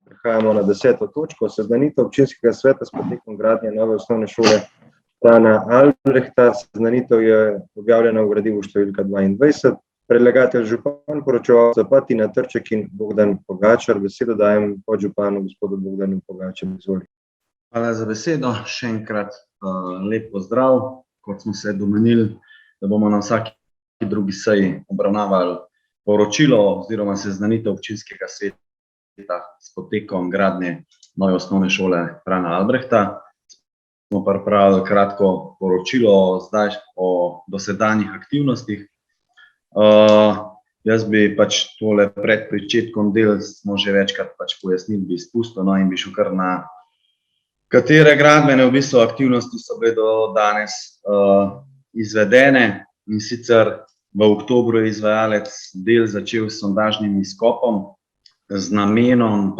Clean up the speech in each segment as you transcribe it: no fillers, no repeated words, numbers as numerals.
Prehajamo na 10. točko. Seznanitev občinskega sveta s potekom gradnje nove osnovne šole Frana Albrehta. Seznanitev je objavljena v gradivu številka 22. Predlagatelj župan, poročevalca pa Tina Trček in Bogdan Pogačar. Besedo dajem podžupanu gospodu Bogdanu Pogačarju. Izvolite. Hvala za besedo. Še enkrat lep pozdrav. Kot smo se domenili, da bomo na vsaki drugi seji obravnavali poročilo oziroma seznanitev občinskega sveta s potekom gradnje nove osnovne šole Frana Albrehta. Smo pripravili kratko poročilo zdaj o dosedanjih aktivnostih. Jaz bi tole pred pričetkom del, smo že večkrat pojasnili, bi izpustil, in bi šel kar na katere gradbene aktivnosti so bile do danes izvedene. In sicer v oktobru je izvajalec del začel s sondažnim izkopom z namenom,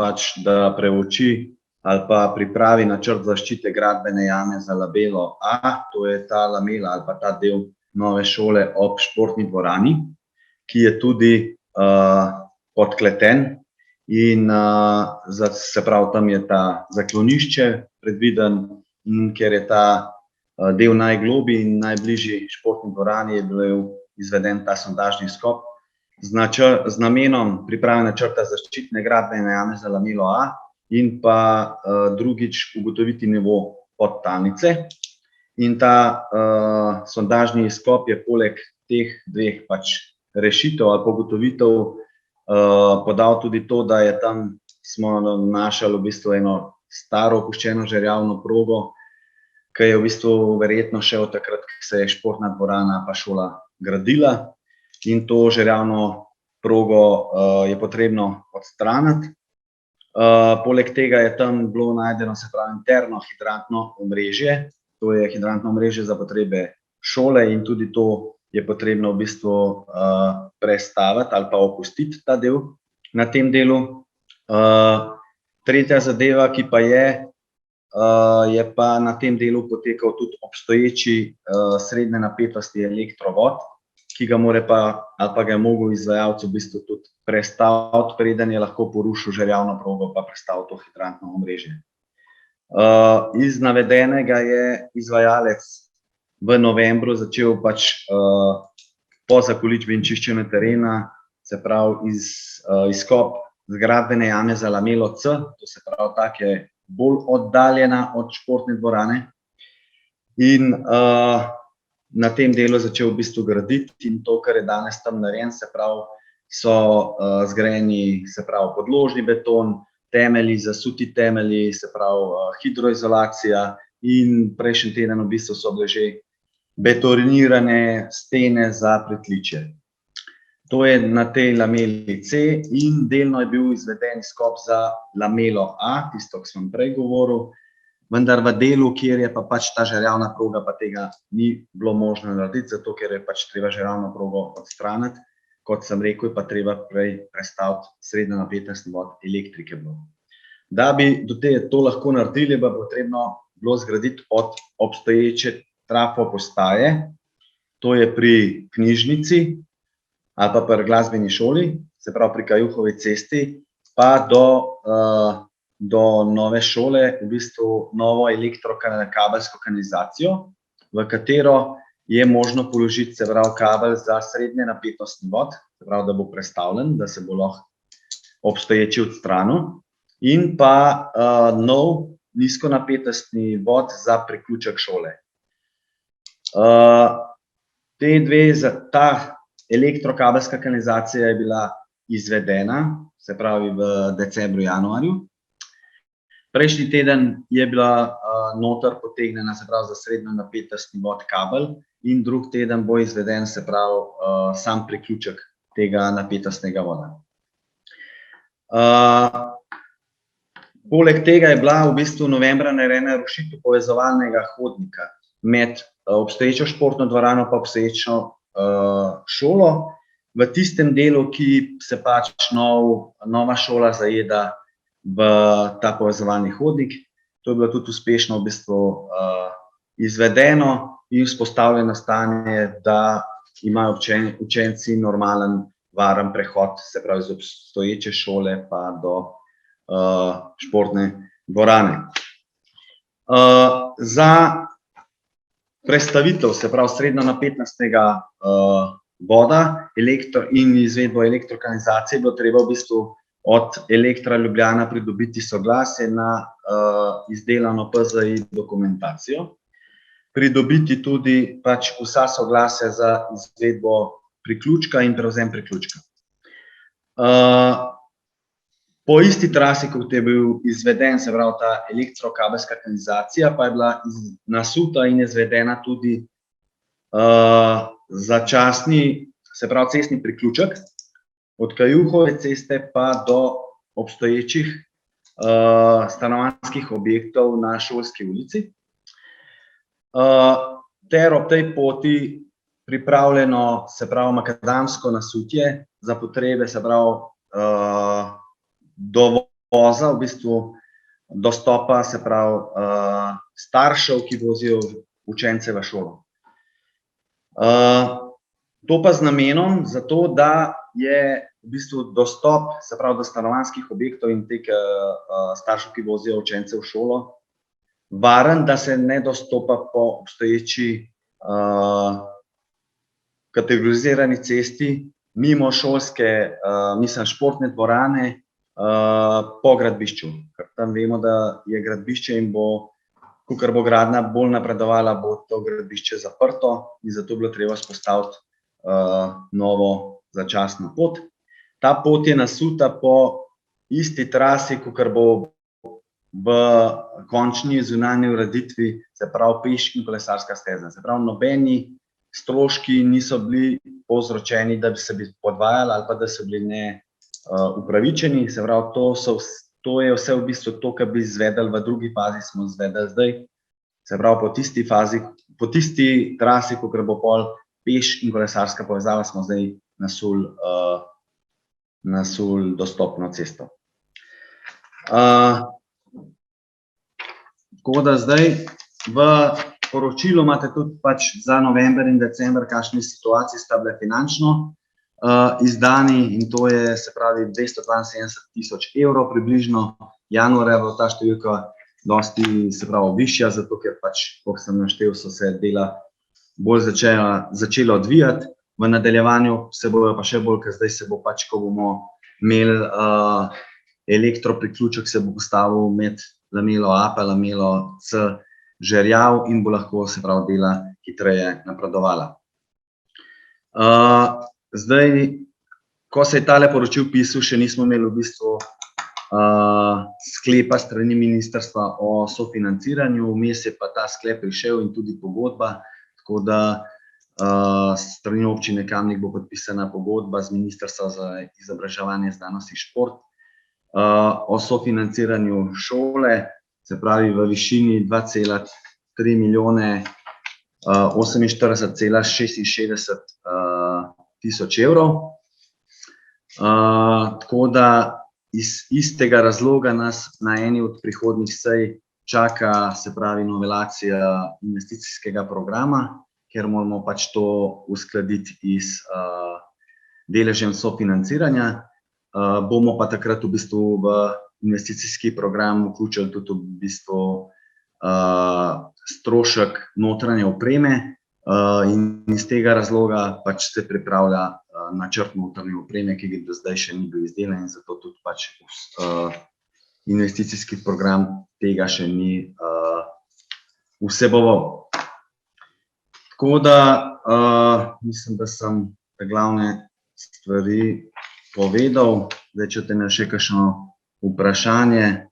da preuči ali pa pripravi načrt zaščite gradbene jame za labelo A, to je ta lamela ali pa ta del nove šole ob športni dvorani, ki je tudi podkleten in se pravi, tam je ta zaklonišče predviden, in ker je ta del najgloblji in najbližji športni dvorani, je bil izveden ta sondažni izkop z namenom priprave načrta zaščitne gradbene jame za lamelo A in pa drugič ugotoviti nivo podtalnice. In ta sondažni izkop je poleg teh dveh rešitev ali ugotovitev podal tudi to, da je tam smo našli v bistvu eno staro opuščeno žerjavno progo, ki je v bistvu verjetno še od takrat, ko se je športna dvorana pa šola gradila, in to žerjavno progo je potrebno odstraniti. Poleg tega je tam bilo najdeno, se pravi, interno hidrantno omrežje, to je hidrantno omrežje za potrebe šole, in tudi to je potrebno v bistvu prestaviti ali pa opustiti ta del na tem delu. Tretja zadeva, ki pa je pa na tem delu potekal tudi obstoječi srednje napetosti elektrovod, ki ga more pa ali pa ga je mogel izvajalec v bistvu tudi prestaviti, preden je lahko porušil žerjavno progo pa prestavil to hidrantno omrežje. Iz navedenega je izvajalec v novembru začel po zakoličbi in čiščenju terena, se pravi izkop gradbene jame za lamelo C, to se pravi, tak je bolj oddaljena od športne dvorane, in na tem delu začel v bistvu graditi, in to, kar je danes tam narejen, se pravi, so zgrajeni, se pravi, podložni beton, temelji, zasuti temelji, se pravi, hidroizolacija, in prejšnji teden v bistvu so bile že betonirane stene za pritličje. To je na tej lameli C, in delno je bil izveden izkop za lamelo A, tisto, ki sem prej govoril, vendar v delu, kjer je pa ta žerjavna proga, pa tega ni bilo možno narediti, zato ker je treba žerjavno progo odstraniti. Kot sem rekel, je pa treba prej prestaviti srednjo napetostni vod elektrike. Da bi to lahko naredili, pa potrebno bilo zgraditi od obstoječe trafo postaje, to je pri knjižnici ali pa pri glasbeni šoli, se pravi pri Kajuhovi cesti, pa do nove šole, v bistvu novo elektrokabelsko kanalizacijo, v katero je možno položiti, se pravi, kabel za srednje napetostni vod, se pravi, da bo prestavljen, da se bo lahko obstoječi odstranil, in pa nov nizkonapetostni vod za priključek šole. Ta elektrokabelska kanalizacija je bila izvedena, se pravi v decembru, januarju. Prejšnji teden je bila noter potegnjena, se pravi, za srednjo napetostni vod kabel, in drug teden bo izveden, se pravi, sam priključek tega napetostnega voda. Poleg tega je bila v bistvu novembra narejena rušitev povezovalnega hodnika med obstoječo športno dvorano pa obstoječo šolo, v tistem delu, ki se nova šola zajeda v ta povezovalni hodnik. To je bilo tudi uspešno v bistvu izvedeno in vzpostavljeno stanje, da imajo učenci normalen, varen prehod, se pravi, iz obstoječe šole pa do športne dvorane. Za prestavitev, se pravi srednjonapetostnega voda in izvedbo elektrokanalizacije, bo treba v bistvu od Elektra Ljubljana pridobiti soglasje na izdelano PZI dokumentacijo, pridobiti tudi pač vsa soglasja za izvedbo priključka in prevzem priključka. Po isti trasi, kot je bil izveden, se pravi ta elektrokabelska kanalizacija, pa je bila nasuta in izvedena tudi začasni, se pravi cestni priključek, od Kajuhove ceste pa do obstoječih stanovanjskih objektov na Šolski ulici. Ter ob tej poti pripravljeno, se pravi, makadamsko nasutje za potrebe, se pravi, dovoza, v bistvu dostopa, se pravi, staršev, ki vozijo učence v šolo. To pa z namenom, zato da je v bistvu dostop, se pravi, do stanovanjskih objektov in teh staršev, ki vozijo učence v šolo, varen, da se ne dostopa po obstoječi kategorizirani cesti mimo šolske, športne dvorane po gradbišču. Ker tam vemo, da je gradbišče in bo, kakor bo gradnja bolj napredovala, bo to gradbišče zaprto in zato je bilo treba vzpostaviti novo začasno pot. Ta pot je nasuta po isti trasi, kakor bo v končni zunanji ureditvi, se pravi peš in kolesarska steza. Se pravi, nobeni stroški niso bili povzročeni, da bi se podvajali ali pa da so bili neupravičeni. Se pravi, to je vse v bistvu to, kar bi izvedli v drugi fazi, smo izvedli zdaj. Se pravi, po tisti fazi, po tisti trasi, kakor bo pol peš in kolesarska povezava, smo zdaj nasuli dostopno cesto. Tako da zdaj v poročilu imate tudi pač za november in december, kakšne situacije sta bile finančno izdani, in to je, se pravi, 272.000 evrov približno. Januarja bo ta številka dosti, se pravi, višja, zato ker pač, kot sem naštel, so se dela bolj začela odvijati. V nadaljevanju se bojo pa še bolj, ker zdaj se bo pač, ko bomo imeli elektropriključek, se bo postavil med lamelo A pa lamelo C žerjav in bo lahko, se pravi, dela hitreje napredovala. Zdaj, ko se je tale poročil pisal, še nismo imeli v bistvu sklepa strani ministrstva o sofinanciranju, vmes je pa ta sklep prišel in tudi pogodba, tako da strani občine Kamnik bo podpisana pogodba z Ministrstva za izobraževanje, znanost in šport o sofinanciranju šole, se pravi v višini 2,3 milijone 48,66 tisoč evrov. Tako da iz istega razloga nas na eni od prihodnjih sej čaka, se pravi, novelacija investicijskega programa, ker moramo pač to uskladiti z deležem sofinanciranja. Bomo pa takrat v bistvu v investicijski program vključili tudi v bistvu strošek notranje opreme in iz tega razloga pač se pripravlja načrt notranje opreme, ki do zdaj še ni bil izdelan, in zato tudi pač investicijski program tega še ni vseboval. Tako da mislim, da sem glavne stvari povedal. Zdaj, če te še kakšno vprašanje,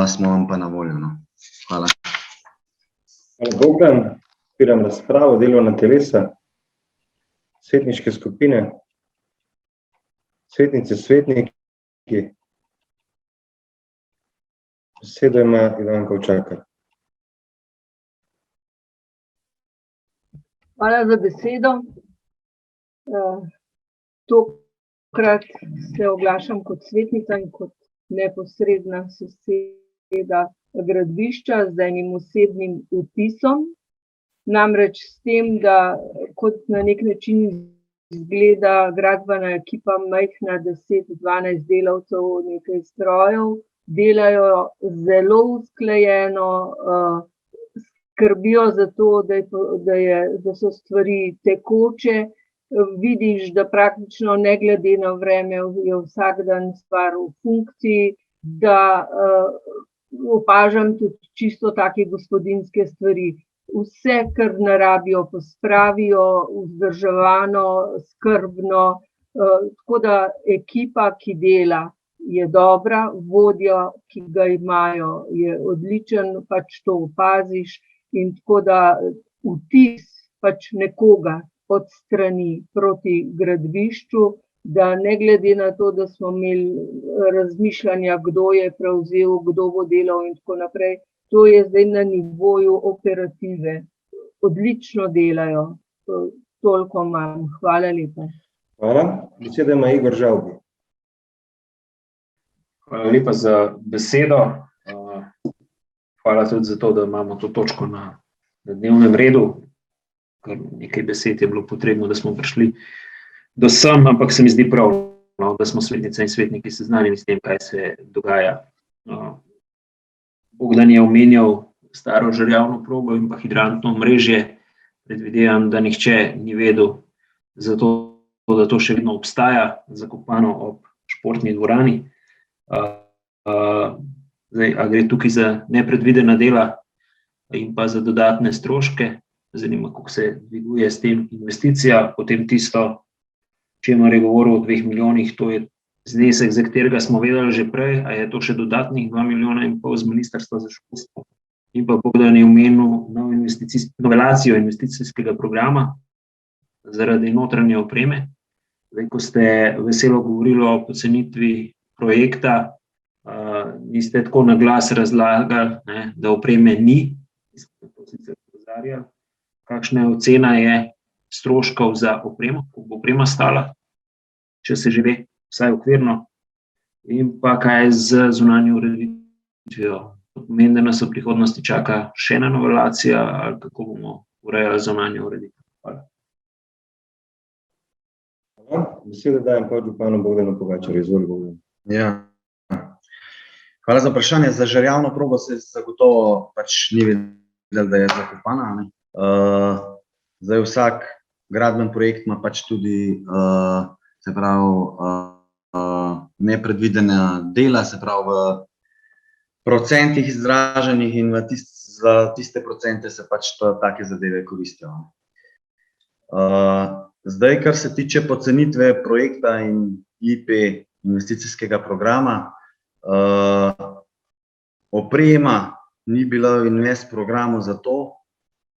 smo vam pa na voljo. Hvala. Hvala, Bogdan. Odpiram razpravo, delovna telesa, svetniške skupine, svetnice, svetniki. Besedo ima Ivanka Učakar. Hvala za besedo. Tokrat se oglašam kot svetnica in kot neposredna soseda gradbišča z enim osebnim vtisom. Namreč s tem, da kot na nek način izgleda gradbena ekipa majhna, 10-12 delavcev, nekaj strojev, delajo zelo usklajeno, skrbijo za to, da so stvari tekoče. Vidiš, da praktično ne glede na vreme je vsak dan stvar v funkciji, da opažam tudi čisto take gospodinjske stvari. Vse, kar narabijo, pospravijo, vzdrževano, skrbno. Tako da ekipa, ki dela, je dobra, vodja, ki ga imajo, je odličen, pač to opaziš. In tako da vtis pač nekoga od strani proti gradbišču, da ne glede na to, da smo imeli razmišljanja, kdo je prevzel, kdo bo delal in tako naprej, to je zdaj na nivoju operative. Odlično delajo. Toliko imam. Hvala lepa. Hvala. Besedo ima Igor Žavbi. Hvala lepa za besedo. Hvala tudi za to, da imamo to točko na dnevnem redu. Kar nekaj besed je bilo potrebno, da smo prišli do sem, ampak se mi zdi prav, da smo svetnice in svetniki seznanjeni s tem, kaj se dogaja. Bogdan je omenjal staro žerjavno progo in pa hidrantno omrežje. Predvidevam, da nihče ni vedel za to, da to še vedno obstaja, zakopano ob športni dvorani. Zdaj, a gre tukaj za nepredvidena dela in pa za dodatne stroške. Zanima, kako se dviguje s tem investicija, potem tisto, čemer je govoril o 2 milijonih, to je znesek, za katerega smo vedeli že prej, a je to še dodatnih 2,5 milijona z Ministrstva za šolstvo. In pa Bogdan je omenil novelacijo investicijskega programa zaradi notranje opreme. Zdaj, ko ste veselo govorili o pocenitvi projekta, niste tako na glas razlagali, da opreme ni, to sicer pozarjali. Kakšna ocena je stroškov za opremo, koliko bo oprema stala, če se že ve, vsaj okvirno, in pa kaj z zunanjo ureditvijo. To pomeni, da nas v prihodnosti čaka še ena novelacija, ali kako bomo urejali zunanjo ureditev. Hvala. Hvala. Besedo dajem podžupanu Bogdanu Pogačarju. Izvoli, Bogdan. Ja. Hvala za vprašanje. Za žerjavno progo se zagotovo pač ni vedel, da je zakopana. Zdaj vsak gradben projekt ima pač tudi se pravi nepredvidena dela, se pravi v procentih izraženih in za tiste procente se pač take zadeve koristijo. Zdaj, kar se tiče pocenitve projekta in IP investicijskega programa, oprema ni bila v invest programu zato,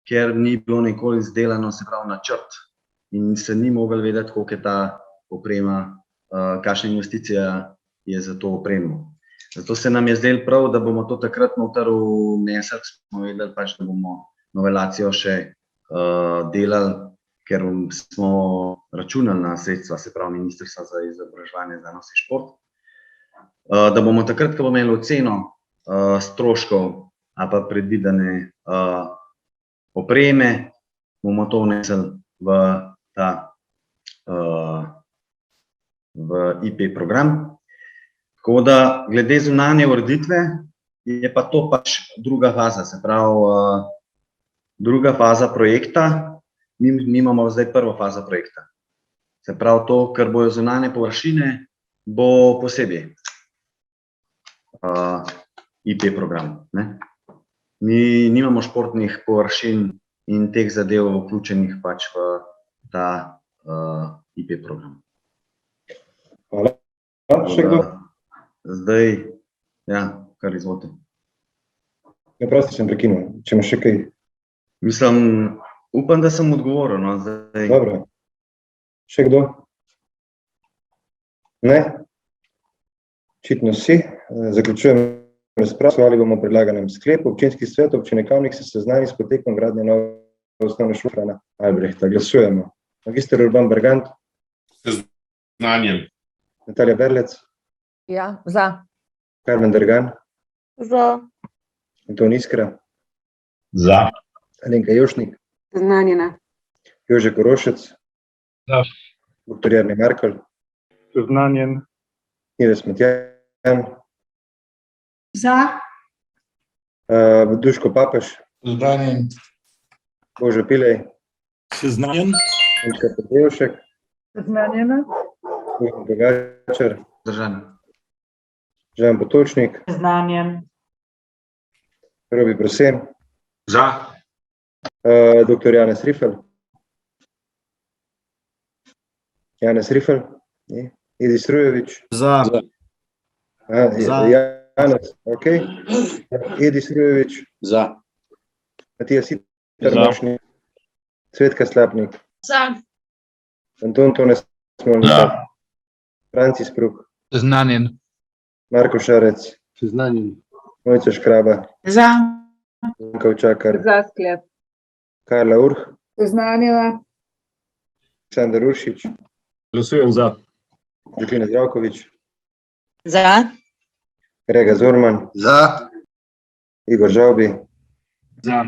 ker ni bilo nikoli izdelano, se pravi načrt in se ni mogel vedeti, koliko je ta oprema, kakšna investicija je za to opremo. Zato se nam je zdelo prav, da bomo to takrat noter vnesli, smo vedeli pač, da bomo novelacijo še delali, ker smo računali na sredstva, se pravi Ministrstva za izobraževanje, znanost in šport, da bomo takrat, ko bomo imeli oceno stroškov ali pa predvidene opreme, bomo to vnesli v ta v IP program. Tako da, glede zunanje ureditve, je pa to pač druga faza, se pravi druga faza projekta. Mi imamo zdaj prvo fazo projekta. Se pravi to, kar bojo zunanje površine, bo posebej IP program. Mi nimamo športnih površin in teh zadev vključenih pač v ta IP program. Hvala. Še kdo? Zdaj, ja, kar izvolite. Ja, prosti sem prekinul, če imaš še kaj. Mislim, upam, da sem odgovoril, no, zdaj. Dobro. Še kdo? Ne? Očitno si. Zaključujem razpravo, ali bomo predlaganem sklepu. Občinski svet občine Kamnik se seznani s potekom gradnje nove osnovne šole Frana Albrehta. Glasujemo. Magister Urban Bergant. Seznanjen. Natalija Berlec. Ja, za. Karmen Dergan. Za. Anton Iskra. Za. Alenka Jošnik. Seznanjena. Jože Korošec. Za. Dr. Jernej Markelj, Seznanjen. Ives Matjan, Za. Duško Papež, Seznanjen. Božo Pilej, Seznanjen. Ančka Petevšek, Seznanjena. Bojan Pogačar, Vzdržan. Žan Potočnik, Seznanjen. Robi Prosen, Za. dr. Janez Rifel, Janez Rifel, ni. Edi Strujovič, Za. Za. Janez, ok, Edi Strujovič, Za. Matija Sitarmošnik, Cvetka Slapnik, Za. Anton Tone Smolnik, Francis Pruk, Seznanjen. Marko Šarec, Seznanjen. Mojca Škraba, Za. Anka Učakar, Za sklep. Karla Urh, Seznanjena. Aleksandar Uršič, Glasujem za. Žuklina Zdravkovič, Za. Grega Zorman, Za. Igor Žavbi. Za.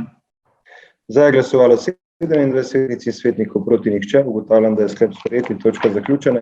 Za je glasovalo 27 svetnikov, proti nihče. Ugotavljam, da je sklep sprejet in točka zaključena.